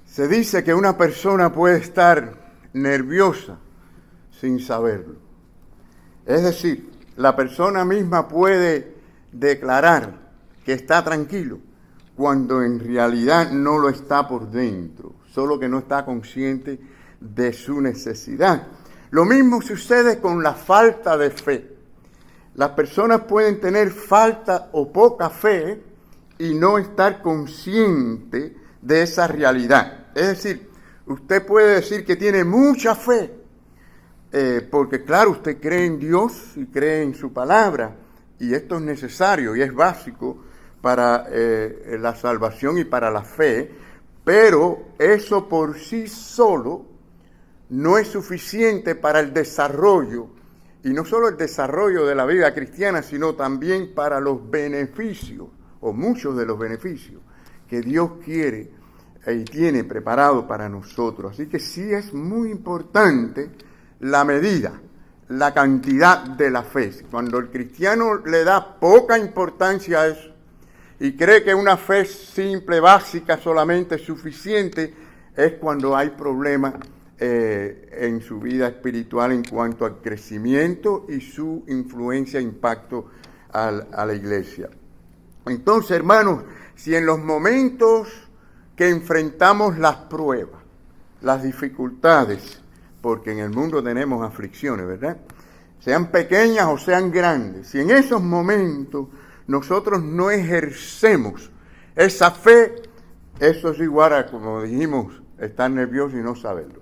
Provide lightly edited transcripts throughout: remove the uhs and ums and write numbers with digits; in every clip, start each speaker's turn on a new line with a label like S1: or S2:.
S1: Se dice que una persona puede estar nerviosa sin saberlo. Es decir, la persona misma puede declarar que está tranquilo cuando en realidad no lo está por dentro, solo que no está consciente de su necesidad. Lo mismo sucede con la falta de fe. Las personas pueden tener falta o poca fe y no estar consciente de esa realidad. Es decir, usted puede decir que tiene mucha fe, porque claro, usted cree en Dios y cree en su palabra, y esto es necesario y es básico para la salvación y para la fe, pero eso por sí solo no es suficiente para el desarrollo, y no solo el desarrollo de la vida cristiana, sino también para los beneficios, o muchos de los beneficios, que Dios quiere y tiene preparado para nosotros. Así que sí es muy importante la medida, la cantidad de la fe. Cuando el cristiano le da poca importancia a eso y cree que una fe simple, básica, solamente es suficiente, es cuando hay problemas en su vida espiritual en cuanto al crecimiento y su influencia e impacto a la iglesia. Entonces, hermanos, si en los momentos que enfrentamos las pruebas, las dificultades, porque en el mundo tenemos aflicciones, ¿verdad? Sean pequeñas o sean grandes, si en esos momentos nosotros no ejercemos esa fe, eso es igual a, como dijimos, estar nervioso y no saberlo.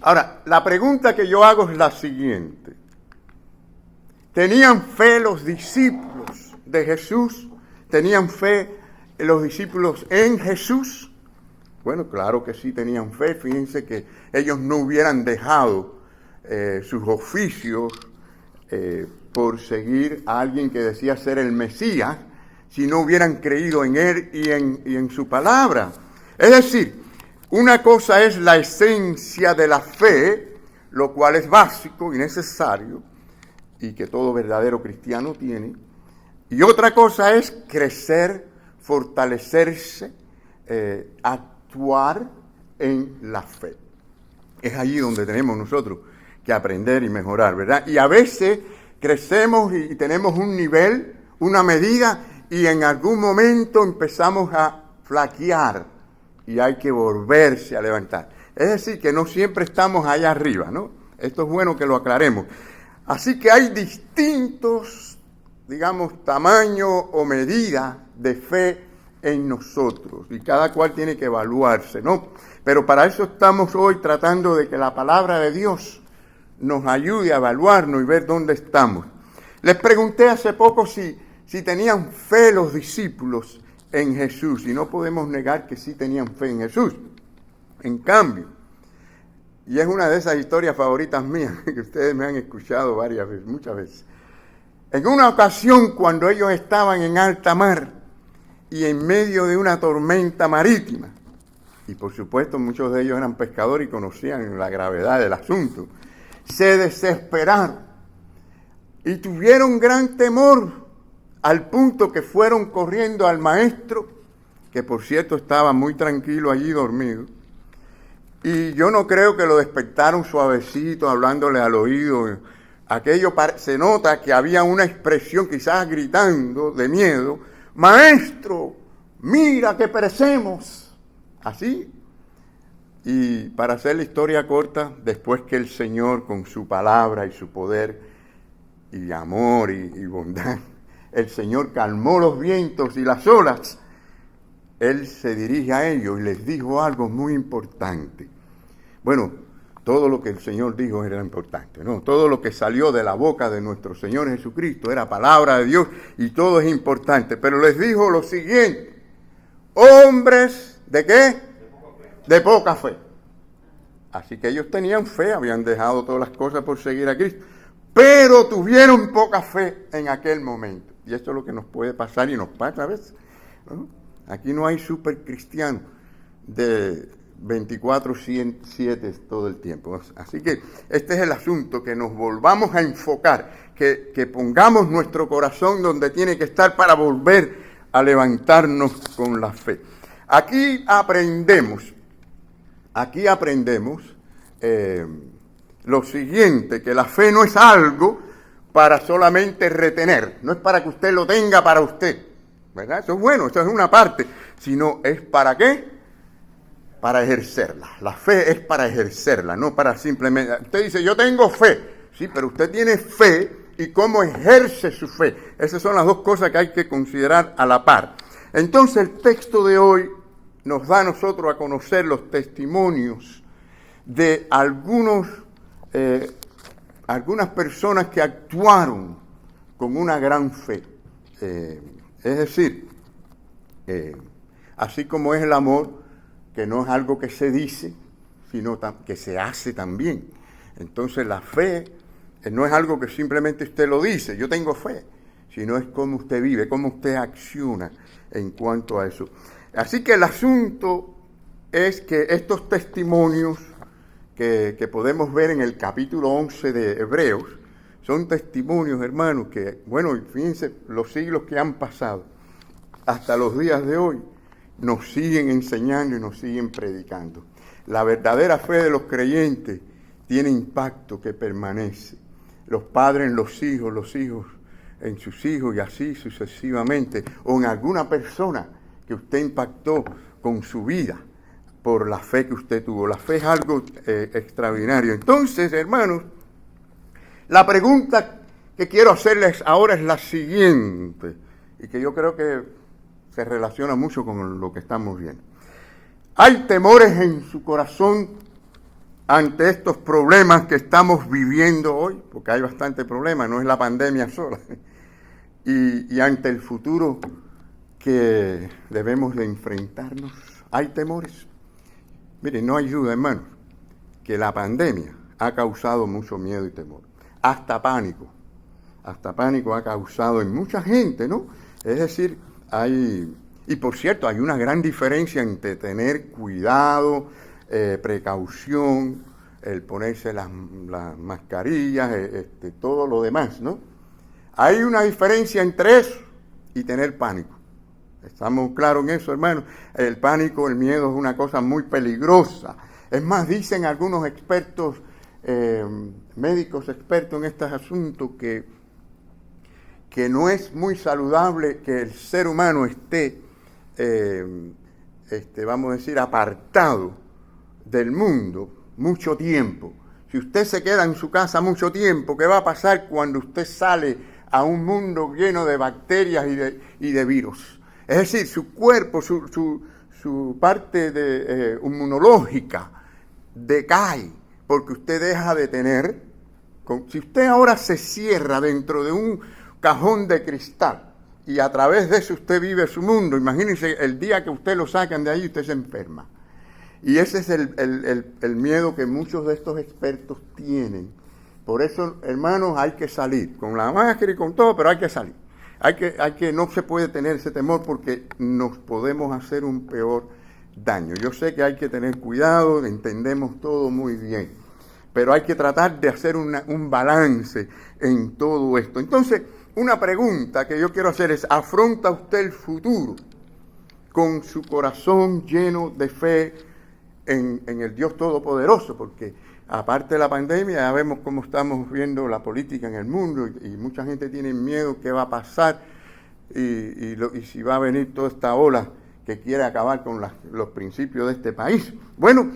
S1: Ahora, la pregunta que yo hago es la siguiente. ¿Tenían fe los discípulos de Jesús? ¿Tenían fe los discípulos en Jesús? Bueno, claro que sí tenían fe. Fíjense que ellos no hubieran dejado sus oficios por seguir a alguien que decía ser el Mesías, si no hubieran creído en él y en su palabra. Es decir, una cosa es la esencia de la fe, lo cual es básico y necesario, y que todo verdadero cristiano tiene. Y otra cosa es crecer, fortalecerse, actuar en la fe. Es allí donde tenemos nosotros que aprender y mejorar, ¿verdad? Y a veces crecemos y tenemos un nivel, una medida, y en algún momento empezamos a flaquear y hay que volverse a levantar. Es decir, que no siempre estamos allá arriba, ¿no? Esto es bueno que lo aclaremos. Así que hay distintos, digamos, tamaños o medidas de fe en nosotros, y cada cual tiene que evaluarse, ¿no? Pero para eso estamos hoy tratando de que la palabra de Dios nos ayude a evaluarnos y ver dónde estamos. Les pregunté hace poco si tenían fe los discípulos en Jesús, y no podemos negar que sí tenían fe en Jesús. En cambio, y es una de esas historias favoritas mías, que ustedes me han escuchado varias veces, muchas veces. En una ocasión, cuando ellos estaban en alta mar y en medio de una tormenta marítima, y por supuesto muchos de ellos eran pescadores y conocían la gravedad del asunto, se desesperaron y tuvieron gran temor, al punto que fueron corriendo al maestro, que por cierto estaba muy tranquilo allí dormido, y yo no creo que lo despertaron suavecito, hablándole al oído. Aquello se nota que había una expresión, quizás gritando de miedo: maestro, mira que perecemos. Así. Y para hacer la historia corta, después que el Señor, con su palabra y su poder y amor y bondad, el Señor calmó los vientos y las olas, Él se dirige a ellos y les dijo algo muy importante. Bueno, todo lo que el Señor dijo era importante, ¿no? Todo lo que salió de la boca de nuestro Señor Jesucristo era palabra de Dios y todo es importante. Pero les dijo lo siguiente: hombres, ¿de qué? De poca fe. Así que ellos tenían fe, habían dejado todas las cosas por seguir a Cristo, pero tuvieron poca fe en aquel momento. Y esto es lo que nos puede pasar y nos pasa a veces, ¿no? Aquí no hay super cristianos de 24/7 todo el tiempo. Así que este es el asunto, que nos volvamos a enfocar, que pongamos nuestro corazón donde tiene que estar para volver a levantarnos con la fe. Aquí aprendemos lo siguiente, que la fe no es algo para solamente retener, no es para que usted lo tenga para usted, ¿verdad? Eso es bueno, eso es una parte, sino es para ¿qué? Para ejercerla. La fe es para ejercerla, no para simplemente... Usted dice, yo tengo fe, sí, pero usted tiene fe y cómo ejerce su fe. Esas son las dos cosas que hay que considerar a la par. Entonces el texto de hoy nos da a nosotros a conocer los testimonios de algunas personas que actuaron con una gran fe. Es decir, así como es el amor, que no es algo que se dice, sino que se hace también. Entonces la fe no es algo que simplemente usted lo dice, yo tengo fe, sino es cómo usted vive, cómo usted acciona en cuanto a eso. Así que el asunto es que estos testimonios que podemos ver en el capítulo 11 de Hebreos, son testimonios, hermanos, que, bueno, fíjense los siglos que han pasado, hasta los días de hoy, nos siguen enseñando y nos siguen predicando. La verdadera fe de los creyentes tiene impacto que permanece. Los padres en los hijos en sus hijos y así sucesivamente, o en alguna persona que usted impactó con su vida por la fe que usted tuvo. La fe es algo extraordinario. Entonces, hermanos, la pregunta que quiero hacerles ahora es la siguiente, y que yo creo que se relaciona mucho con lo que estamos viendo. ¿Hay temores en su corazón ante estos problemas que estamos viviendo hoy? Porque hay bastante problemas, no es la pandemia sola. Y ante el futuro que debemos de enfrentarnos, ¿hay temores? Miren, no hay duda, hermanos, que la pandemia ha causado mucho miedo y temor. Hasta pánico ha causado en mucha gente, ¿no? Es decir, y por cierto, hay una gran diferencia entre tener cuidado, precaución, el ponerse las mascarillas, todo lo demás, ¿no? Hay una diferencia entre eso y tener pánico. ¿Estamos claros en eso, hermano? El pánico, el miedo es una cosa muy peligrosa. Es más, dicen algunos expertos, médicos expertos en estos asuntos, que no es muy saludable que el ser humano esté, vamos a decir, apartado del mundo mucho tiempo. Si usted se queda en su casa mucho tiempo, ¿qué va a pasar cuando usted sale a un mundo lleno de bacterias y de virus? Es decir, su cuerpo, su parte inmunológica decae, porque usted deja de tener... Si usted ahora se cierra dentro de un cajón de cristal y a través de eso usted vive su mundo, imagínense el día que usted lo sacan de ahí, usted se enferma. Y ese es el miedo que muchos de estos expertos tienen. Por eso, hermanos, hay que salir con la máscara y con todo, pero hay que salir. No se puede tener ese temor porque nos podemos hacer un peor daño. Yo sé que hay que tener cuidado, entendemos todo muy bien, pero hay que tratar de hacer un balance en todo esto. Entonces, una pregunta que yo quiero hacer es, ¿afronta usted el futuro con su corazón lleno de fe en el Dios Todopoderoso? Porque aparte de la pandemia, ya vemos cómo estamos viendo la política en el mundo y mucha gente tiene miedo qué va a pasar y si va a venir toda esta ola que quiere acabar con los principios de este país. Bueno,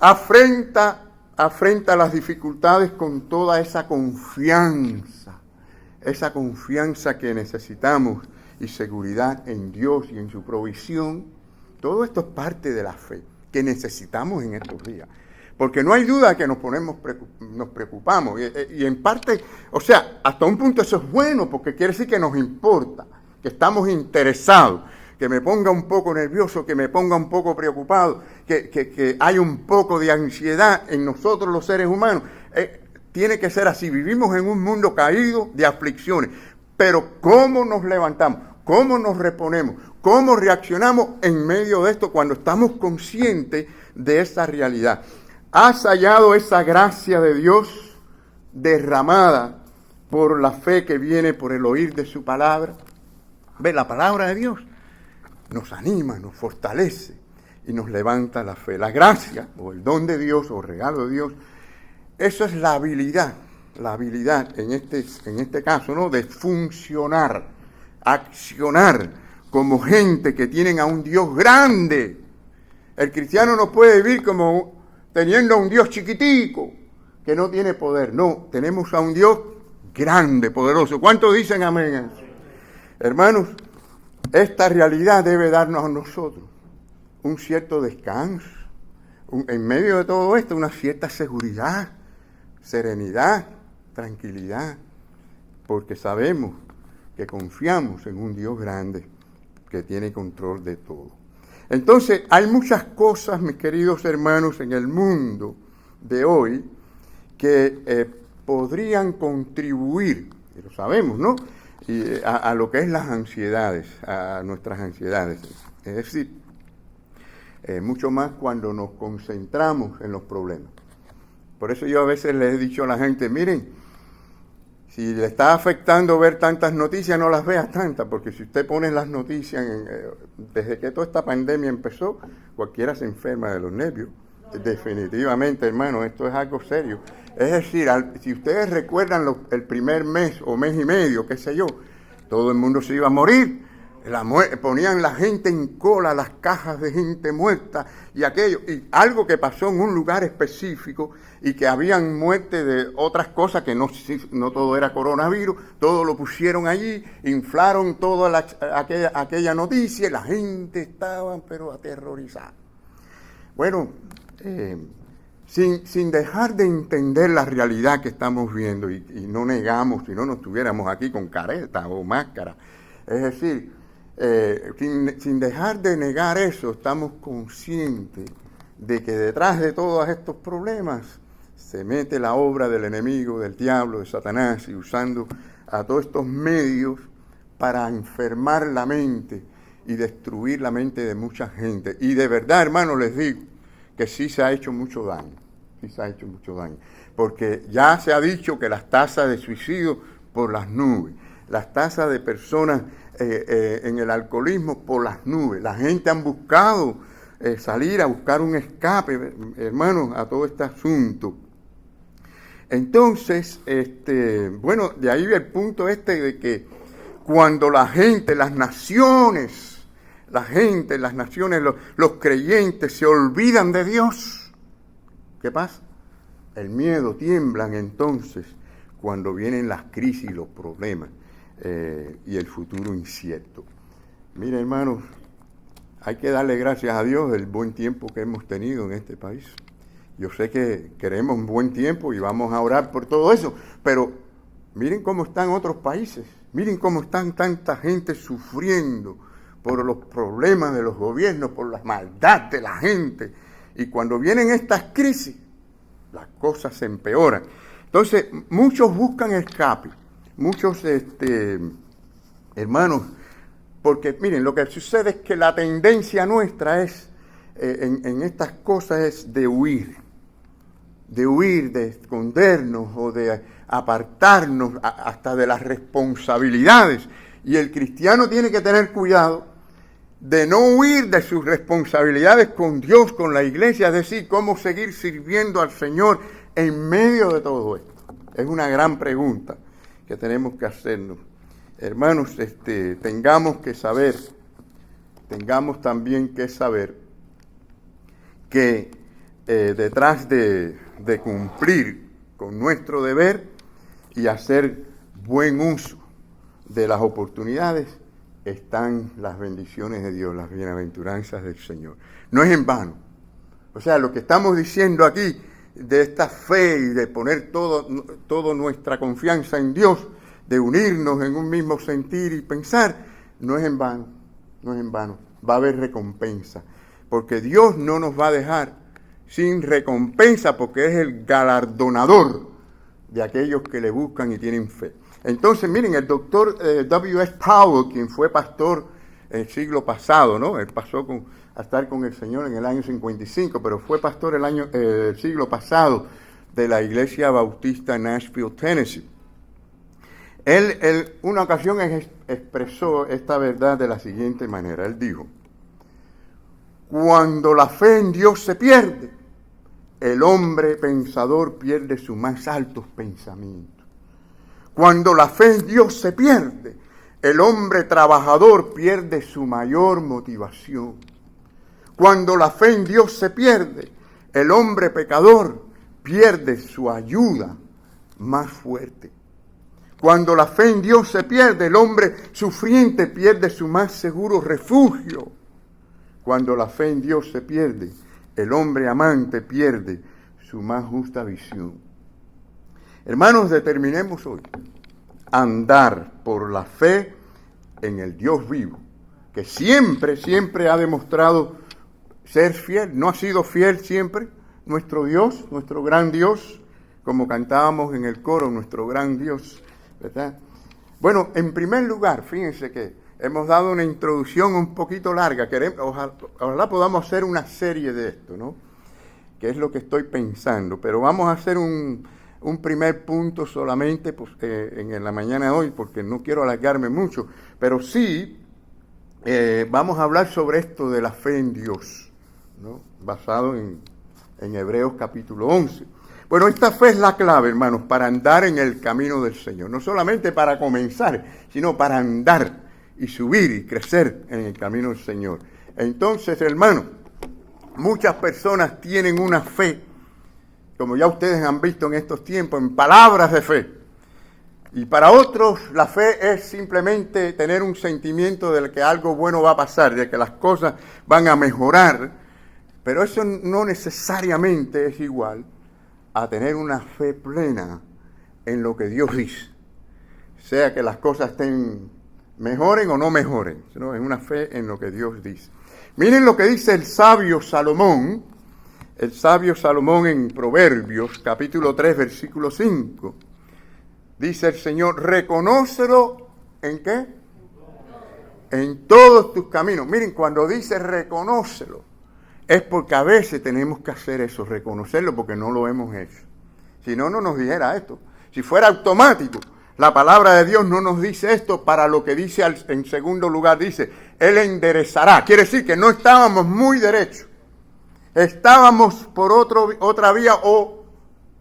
S1: afrenta las dificultades con toda esa confianza que necesitamos y seguridad en Dios y en su provisión. Todo esto es parte de la fe que necesitamos en estos días. Porque no hay duda que nos preocupamos. Y en parte, o sea, hasta un punto eso es bueno, porque quiere decir que nos importa, que estamos interesados, que me ponga un poco nervioso, que me ponga un poco preocupado, que hay un poco de ansiedad en nosotros los seres humanos. Tiene que ser así. Vivimos en un mundo caído de aflicciones. Pero ¿cómo nos levantamos? ¿Cómo nos reponemos? ¿Cómo reaccionamos en medio de esto cuando estamos conscientes de esa realidad? ¿Has hallado esa gracia de Dios derramada por la fe que viene por el oír de su palabra? ¿Ve? La palabra de Dios. nos anima, nos fortalece y nos levanta la fe. La gracia, o el don de Dios, o regalo de Dios, eso es la habilidad en este caso, ¿no?, de funcionar, accionar como gente que tienen a un Dios grande. El cristiano no puede vivir como teniendo a un Dios chiquitico, que no tiene poder. No, tenemos a un Dios grande, poderoso. ¿Cuántos dicen amén? Hermanos, esta realidad debe darnos a nosotros un cierto descanso, en medio de todo esto, una cierta seguridad, serenidad, tranquilidad, porque sabemos que confiamos en un Dios grande que tiene control de todo. Entonces, hay muchas cosas, mis queridos hermanos, en el mundo de hoy que podrían contribuir, y lo sabemos, ¿no?, a lo que es las ansiedades, a nuestras ansiedades. Es decir, mucho más cuando nos concentramos en los problemas. Por eso yo a veces les he dicho a la gente, miren, si le está afectando ver tantas noticias, no las veas tantas, porque si usted pone las noticias, desde que toda esta pandemia empezó, cualquiera se enferma de los nervios. Definitivamente, hermano, esto es algo serio. Es decir, si ustedes recuerdan el primer mes o mes y medio, qué sé yo, todo el mundo se iba a morir. Ponían la gente en cola, las cajas de gente muerta y aquello. Y algo que pasó en un lugar específico y que habían muerte de otras cosas, que no todo era coronavirus, todo lo pusieron allí, inflaron toda aquella noticia y la gente estaba pero aterrorizada. Bueno, sin dejar de entender la realidad que estamos viendo y no negamos, si no nos estuviéramos aquí con careta o máscara, es decir, sin dejar de negar eso, estamos conscientes de que detrás de todos estos problemas se mete la obra del enemigo, del diablo, de Satanás, y usando a todos estos medios para enfermar la mente y destruir la mente de mucha gente. Y de verdad, hermano, les digo que sí se ha hecho mucho daño, porque ya se ha dicho que las tasas de suicidio por las nubes, las tasas de personas en el alcoholismo por las nubes. La gente han buscado salir a buscar un escape, hermanos, a todo este asunto. Entonces, bueno, de ahí el punto de que cuando la gente, las naciones, los creyentes se olvidan de Dios, ¿qué pasa? El miedo, tiemblan entonces cuando vienen las crisis y los problemas. Y el futuro incierto. Mire, hermanos, hay que darle gracias a Dios del buen tiempo que hemos tenido en este país. Yo sé que queremos un buen tiempo y vamos a orar por todo eso, pero miren cómo están otros países, miren cómo están tanta gente sufriendo por los problemas de los gobiernos, por la maldad de la gente. Y cuando vienen estas crisis, las cosas se empeoran. Entonces, muchos buscan escape. Muchos, hermanos, porque miren, lo que sucede es que la tendencia nuestra es, en estas cosas, es de huir, de escondernos o de apartarnos hasta de las responsabilidades. Y el cristiano tiene que tener cuidado de no huir de sus responsabilidades con Dios, con la iglesia, es decir, cómo seguir sirviendo al Señor en medio de todo esto. Es una gran pregunta que tenemos que hacernos. Hermanos, tengamos también que saber que detrás de cumplir con nuestro deber y hacer buen uso de las oportunidades están las bendiciones de Dios, las bienaventuranzas del Señor. No es en vano. O sea, lo que estamos diciendo aquí, de esta fe y de poner toda nuestra confianza en Dios, de unirnos en un mismo sentir y pensar, no es en vano, va a haber recompensa, porque Dios no nos va a dejar sin recompensa, porque es el galardonador de aquellos que le buscan y tienen fe. Entonces, miren, el doctor W.S. Powell, quien fue pastor el siglo pasado, ¿no? Él pasó a estar con el Señor en el año 55, pero fue pastor el siglo pasado de la Iglesia Bautista en Nashville, Tennessee. Él una ocasión expresó esta verdad de la siguiente manera. Él dijo, cuando la fe en Dios se pierde, el hombre pensador pierde sus más altos pensamientos. Cuando la fe en Dios se pierde, el hombre trabajador pierde su mayor motivación. Cuando la fe en Dios se pierde, el hombre pecador pierde su ayuda más fuerte. Cuando la fe en Dios se pierde, el hombre sufriente pierde su más seguro refugio. Cuando la fe en Dios se pierde, el hombre amante pierde su más justa visión. Hermanos, determinemos hoy andar por la fe en el Dios vivo, que siempre, siempre ha demostrado ser fiel. No ha sido fiel siempre nuestro Dios, nuestro gran Dios, como cantábamos en el coro, nuestro gran Dios, ¿verdad? Bueno, en primer lugar, fíjense que hemos dado una introducción un poquito larga. Ojalá podamos hacer una serie de esto, ¿no? Que es lo que estoy pensando. Pero vamos a hacer un primer punto solamente pues, en la mañana de hoy, porque no quiero alargarme mucho. Pero sí vamos a hablar sobre esto de la fe en Dios, ¿no? Basado en Hebreos capítulo 11. Bueno, esta fe es la clave, hermanos, para andar en el camino del Señor. No solamente para comenzar, sino para andar y subir y crecer en el camino del Señor. Entonces, hermanos, muchas personas tienen una fe, como ya ustedes han visto en estos tiempos, en palabras de fe. Y para otros la fe es simplemente tener un sentimiento de que algo bueno va a pasar, de que las cosas van a mejorar. Pero eso no necesariamente es igual a tener una fe plena en lo que Dios dice. Sea que las cosas mejoren o no mejoren, ¿no? Es una fe en lo que Dios dice. Miren lo que dice el sabio Salomón en Proverbios, capítulo 3, versículo 5. Dice el Señor, reconócelo, ¿en qué? En todos tus caminos. Miren, cuando dice reconócelo, es porque a veces tenemos que hacer eso, reconocerlo, porque no lo hemos hecho. Si no, no nos dijera esto. Si fuera automático, la palabra de Dios no nos dice esto. Para lo que dice en segundo lugar, dice, Él enderezará. Quiere decir que no estábamos muy derechos. Estábamos por otra vía o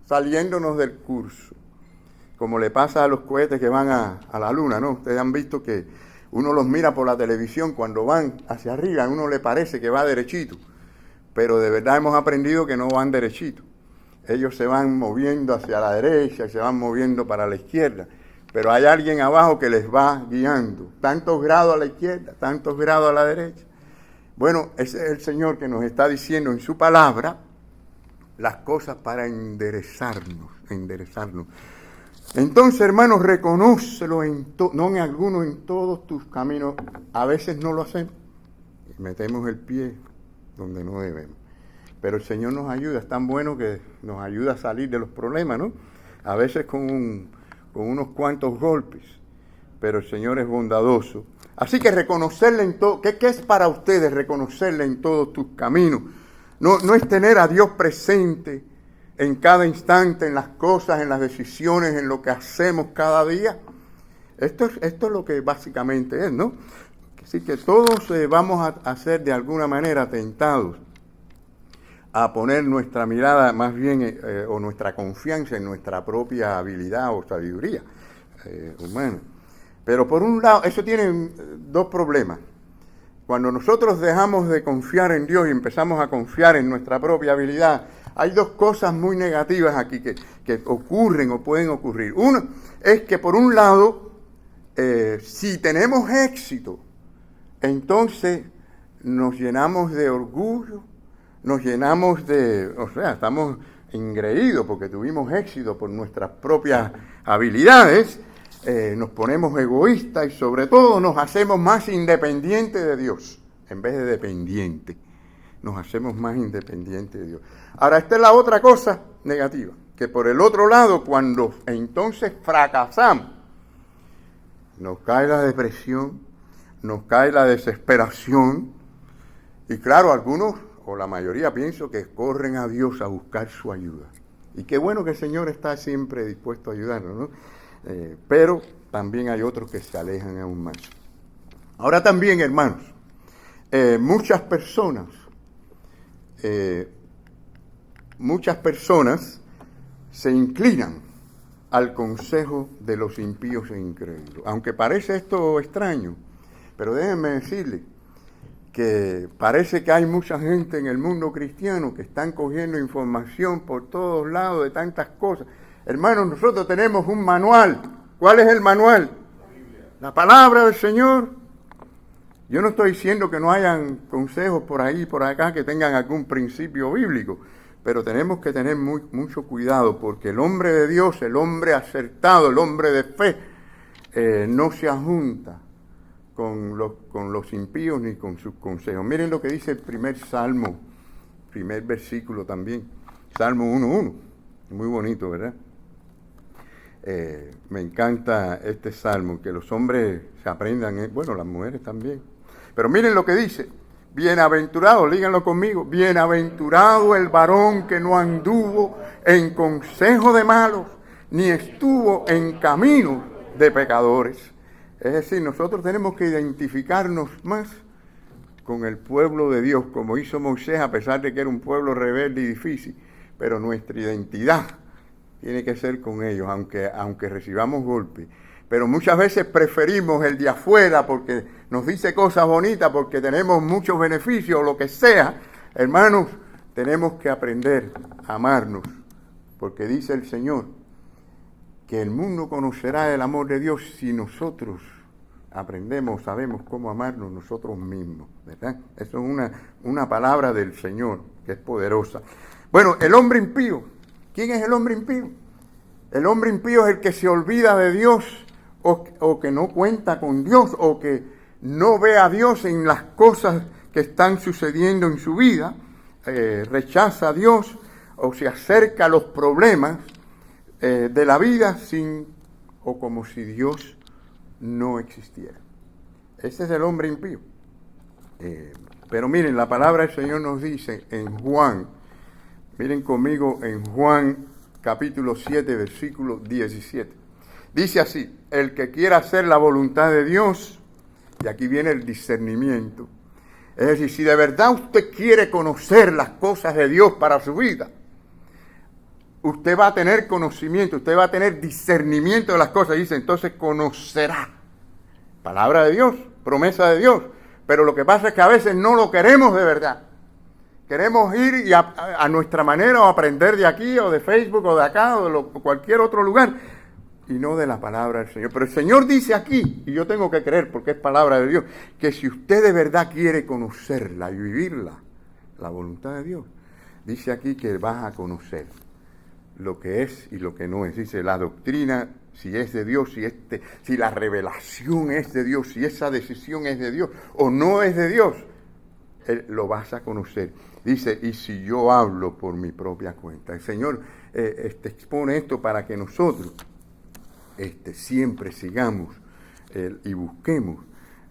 S1: saliéndonos del curso. Como le pasa a los cohetes que van a la luna, ¿no? Ustedes han visto que uno los mira por la televisión, cuando van hacia arriba, a uno le parece que va derechito. Pero de verdad hemos aprendido que no van derechito. Ellos se van moviendo hacia la derecha, se van moviendo para la izquierda. Pero hay alguien abajo que les va guiando. Tantos grados a la izquierda, tantos grados a la derecha. Bueno, ese es el Señor que nos está diciendo en su palabra las cosas para enderezarnos. Entonces, hermanos, reconócelo no en alguno, en todos tus caminos. A veces no lo hacemos. Metemos el pie donde no debemos. Pero el Señor nos ayuda, es tan bueno que nos ayuda a salir de los problemas, ¿no? A veces con unos cuantos golpes, pero el Señor es bondadoso. Así que reconocerle en todo, ¿qué es para ustedes reconocerle en todos tus caminos? No es tener a Dios presente en cada instante, en las cosas, en las decisiones, en lo que hacemos cada día. Esto es lo que básicamente es, ¿no? Así que todos vamos a ser de alguna manera tentados a poner nuestra mirada más bien o nuestra confianza en nuestra propia habilidad o sabiduría humana. Pero por un lado, eso tiene dos problemas. Cuando nosotros dejamos de confiar en Dios y empezamos a confiar en nuestra propia habilidad, hay dos cosas muy negativas aquí que ocurren o pueden ocurrir. Uno es que por un lado, si tenemos éxito, entonces nos llenamos de orgullo, nos llenamos estamos engreídos porque tuvimos éxito por nuestras propias habilidades, nos ponemos egoístas y sobre todo nos hacemos más independientes de Dios, en vez de dependientes, nos hacemos más independientes de Dios. Ahora, esta es la otra cosa negativa, que por el otro lado, cuando entonces fracasamos, nos cae la depresión, nos cae la desesperación, y claro, algunos, o la mayoría, pienso que corren a Dios a buscar su ayuda. Y qué bueno que el Señor está siempre dispuesto a ayudarnos, ¿no? Pero también hay otros que se alejan aún más. Ahora también, hermanos, muchas personas muchas personas se inclinan al consejo de los impíos e incrédulos. Aunque parece esto extraño, pero déjenme decirles que parece que hay mucha gente en el mundo cristiano que están cogiendo información por todos lados de tantas cosas. Hermanos, nosotros tenemos un manual. ¿Cuál es el manual? La palabra del Señor. Yo no estoy diciendo que no hayan consejos por ahí, por acá, que tengan algún principio bíblico, pero tenemos que tener mucho cuidado, porque el hombre de Dios, el hombre acertado, el hombre de fe, no se ajunta con los impíos ni con sus consejos. Miren lo que dice el primer salmo, primer versículo también, Salmo 1:1, muy bonito, ¿verdad? Me encanta este salmo, que los hombres se aprendan, bueno, las mujeres también. Pero miren lo que dice: bienaventurado, díganlo conmigo, bienaventurado el varón que no anduvo en consejo de malos, ni estuvo en camino de pecadores. Es decir, nosotros tenemos que identificarnos más con el pueblo de Dios, como hizo Moisés, a pesar de que era un pueblo rebelde y difícil, pero nuestra identidad tiene que ser con ellos, aunque recibamos golpes. Pero muchas veces preferimos el de afuera porque nos dice cosas bonitas, porque tenemos muchos beneficios o lo que sea. Hermanos, tenemos que aprender a amarnos, porque dice el Señor que el mundo conocerá el amor de Dios si nosotros aprendemos, sabemos cómo amarnos nosotros mismos, ¿verdad? Eso es una palabra del Señor que es poderosa. Bueno, el hombre impío. ¿Quién es el hombre impío? El hombre impío es el que se olvida de Dios, o que no cuenta con Dios, o que no ve a Dios en las cosas que están sucediendo en su vida, rechaza a Dios o se acerca a los problemas de la vida o como si Dios no existiera. Ese es el hombre impío. Pero miren, la palabra del Señor nos dice en Juan, miren conmigo en Juan capítulo 7, versículo 17. Dice así: el que quiera hacer la voluntad de Dios, y aquí viene el discernimiento. Es decir, si de verdad usted quiere conocer las cosas de Dios para su vida, usted va a tener conocimiento, usted va a tener discernimiento de las cosas. Dice, entonces conocerá. Palabra de Dios, promesa de Dios. Pero lo que pasa es que a veces no lo queremos de verdad. Queremos ir y a nuestra manera, o aprender de aquí, o de Facebook, o de acá, o de cualquier otro lugar, y no de la palabra del Señor. Pero el Señor dice aquí, y yo tengo que creer porque es palabra de Dios, que si usted de verdad quiere conocerla y vivirla, la voluntad de Dios, dice aquí que vas a conocer lo que es y lo que no es. Dice la doctrina, si es de Dios, si la revelación es de Dios, si esa decisión es de Dios o no es de Dios, lo vas a conocer. Dice, y si yo hablo por mi propia cuenta. El Señor expone esto para que nosotros siempre sigamos y busquemos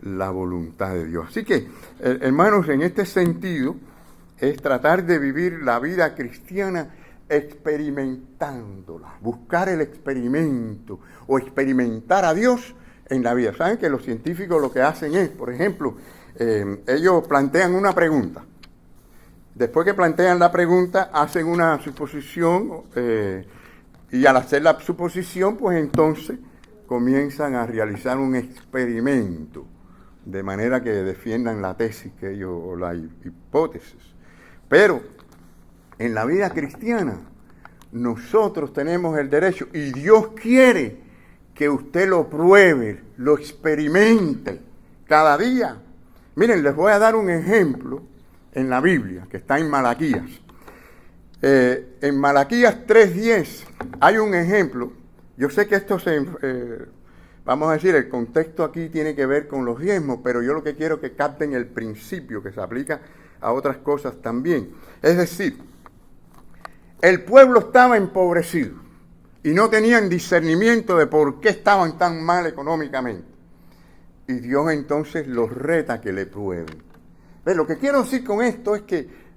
S1: la voluntad de Dios. Así que, hermanos, en este sentido, es tratar de vivir la vida cristiana experimentándola, buscar el experimento o experimentar a Dios en la vida. ¿Saben que los científicos lo que hacen es, por ejemplo, ellos plantean una pregunta? Después que plantean la pregunta, hacen una suposición y al hacer la suposición, pues entonces comienzan a realizar un experimento de manera que defiendan la tesis que ellos, o la hipótesis. Pero en la vida cristiana nosotros tenemos el derecho, y Dios quiere que usted lo pruebe, lo experimente cada día. Miren, les voy a dar un ejemplo en la Biblia, que está en Malaquías. En Malaquías 3:10 hay un ejemplo. Yo sé que esto vamos a decir, el contexto aquí tiene que ver con los diezmos, pero yo lo que quiero es que capten el principio que se aplica a otras cosas también. Es decir, el pueblo estaba empobrecido y no tenían discernimiento de por qué estaban tan mal económicamente. Y Dios entonces los reta que le prueben. Pero lo que quiero decir con esto es que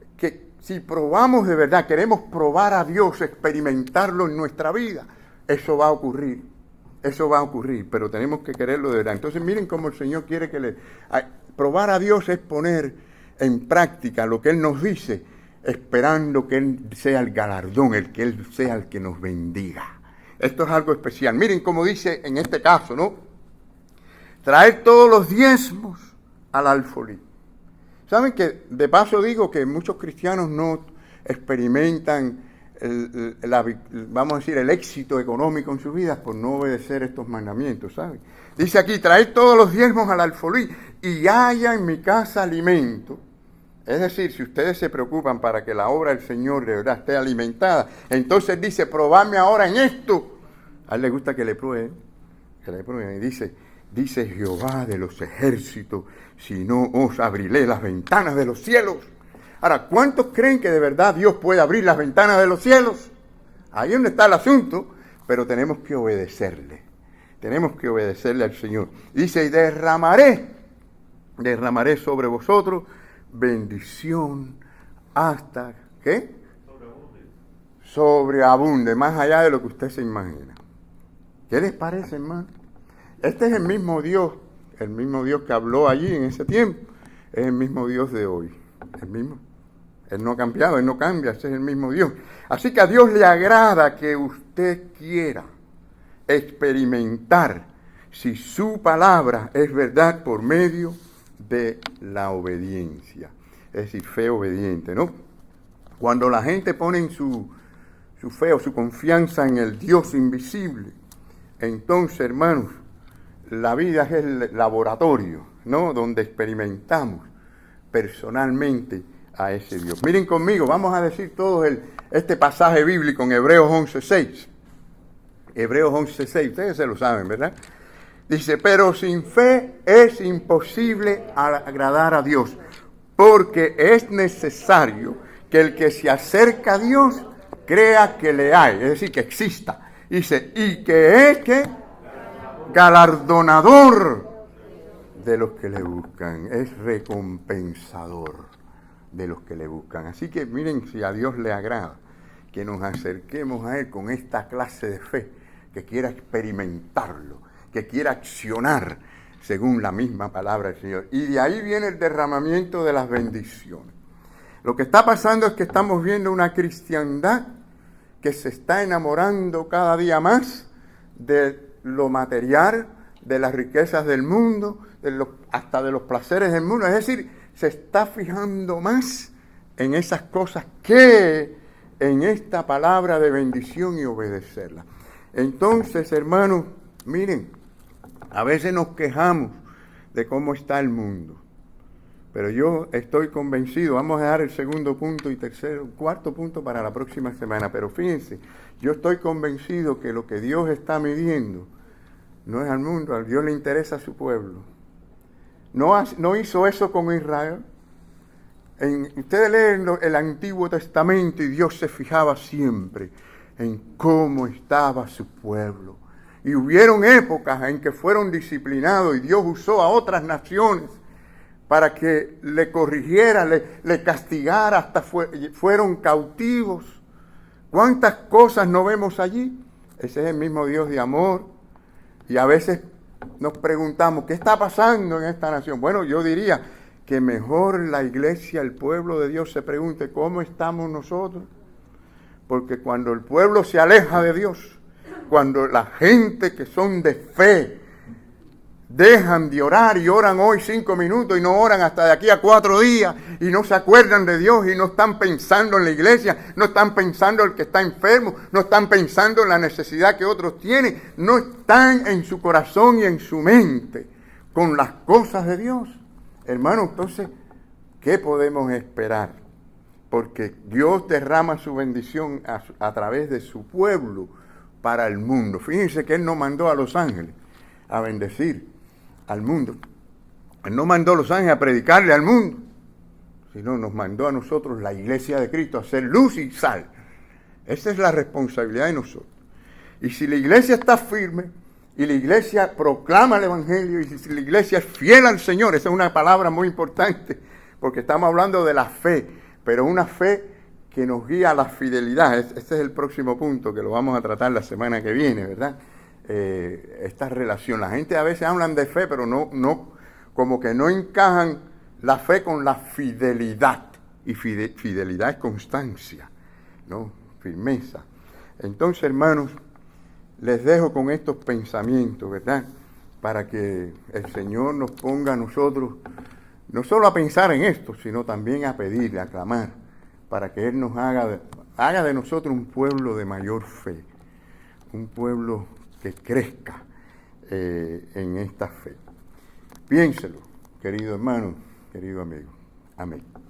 S1: si probamos de verdad, queremos probar a Dios, experimentarlo en nuestra vida, eso va a ocurrir. Eso va a ocurrir, pero tenemos que quererlo de verdad. Entonces miren cómo el Señor quiere probar a Dios es poner en práctica lo que Él nos dice esperando que Él sea el galardón, que Él sea el que nos bendiga. Esto es algo especial. Miren cómo dice en este caso, ¿no? Traer todos los diezmos al alfolí. ¿Saben que de paso digo que muchos cristianos no experimentan vamos a decir, el éxito económico en sus vidas por no obedecer estos mandamientos, ¿saben? Dice aquí, traed todos los diezmos al alfolí y haya en mi casa alimento. Es decir, si ustedes se preocupan para que la obra del Señor de verdad esté alimentada, entonces dice, probadme ahora en esto. A él le gusta que le prueben. Y dice Jehová de los ejércitos, si no os abriré las ventanas de los cielos. Ahora, ¿cuántos creen que de verdad Dios puede abrir las ventanas de los cielos? Ahí es donde está el asunto, pero tenemos que obedecerle. Tenemos que obedecerle al Señor. Dice, y derramaré sobre vosotros bendición hasta, ¿qué? Sobreabunde, más allá de lo que usted se imagina. ¿Qué les parece, hermano? Este es el mismo Dios que habló allí en ese tiempo, es el mismo Dios de hoy, el mismo. Él no ha cambiado, Él no cambia, ese es el mismo Dios. Así que a Dios le agrada que usted quiera experimentar si su palabra es verdad por medio de la obediencia. Es decir, fe obediente, ¿no? Cuando la gente pone en su fe o su confianza en el Dios invisible, entonces, hermanos, la vida es el laboratorio, ¿no? Donde experimentamos personalmente a ese Dios. Miren conmigo, vamos a decir todo este pasaje bíblico en Hebreos 11:6. Hebreos 11:6, ustedes se lo saben, ¿verdad? Dice, pero sin fe es imposible agradar a Dios, porque es necesario que el que se acerca a Dios crea que le hay, es decir, que exista. Dice, y que es que galardonador de los que le buscan, es recompensador de los que le buscan. Así que miren, si a Dios le agrada que nos acerquemos a Él con esta clase de fe, que quiera experimentarlo, que quiera accionar según la misma palabra del Señor. Y de ahí viene el derramamiento de las bendiciones. Lo que está pasando es que estamos viendo una cristiandad que se está enamorando cada día más de lo material, de las riquezas del mundo, hasta de los placeres del mundo. Es decir, se está fijando más en esas cosas que en esta palabra de bendición y obedecerla. Entonces, hermanos, miren, a veces nos quejamos de cómo está el mundo, pero yo estoy convencido, vamos a dejar el segundo punto y cuarto punto para la próxima semana, pero fíjense, yo estoy convencido que lo que Dios está midiendo no es al mundo, a Dios le interesa a su pueblo. No hizo eso con Israel. Ustedes leen el Antiguo Testamento y Dios se fijaba siempre en cómo estaba su pueblo. Y hubieron épocas en que fueron disciplinados y Dios usó a otras naciones para que le corrigiera, le castigara, hasta fueron cautivos. ¿Cuántas cosas no vemos allí? Ese es el mismo Dios de amor. Y a veces nos preguntamos, ¿qué está pasando en esta nación? Bueno, yo diría que mejor la iglesia, el pueblo de Dios se pregunte, ¿cómo estamos nosotros? Porque cuando el pueblo se aleja de Dios, cuando la gente que son de fe dejan de orar y oran hoy 5 minutos y no oran hasta de aquí a 4 días y no se acuerdan de Dios y no están pensando en la iglesia, no están pensando en el que está enfermo, no están pensando en la necesidad que otros tienen, no están en su corazón y en su mente con las cosas de Dios. Hermano, entonces, ¿qué podemos esperar? Porque Dios derrama su bendición a través de su pueblo para el mundo. Fíjense que Él no mandó a los ángeles a bendecir al mundo. Él no mandó a los ángeles a predicarle al mundo, sino nos mandó a nosotros, la iglesia de Cristo, a ser luz y sal. Esa es la responsabilidad de nosotros. Y si la iglesia está firme, y la iglesia proclama el Evangelio, y si la iglesia es fiel al Señor, esa es una palabra muy importante, porque estamos hablando de la fe, pero una fe que nos guía a la fidelidad. Este es el próximo punto, que lo vamos a tratar la semana que viene, ¿verdad? Esta relación. La gente a veces hablan de fe, pero no, como que no encajan la fe con la fidelidad. y fidelidad es constancia, ¿no? Firmeza. Entonces, hermanos, les dejo con estos pensamientos, ¿verdad? Para que el Señor nos ponga a nosotros, no solo a pensar en esto, sino también a pedirle, a clamar, para que Él nos haga de nosotros un pueblo de mayor fe, un pueblo que crezca en esta fe. Piénselo, querido hermano, querido amigo. Amén.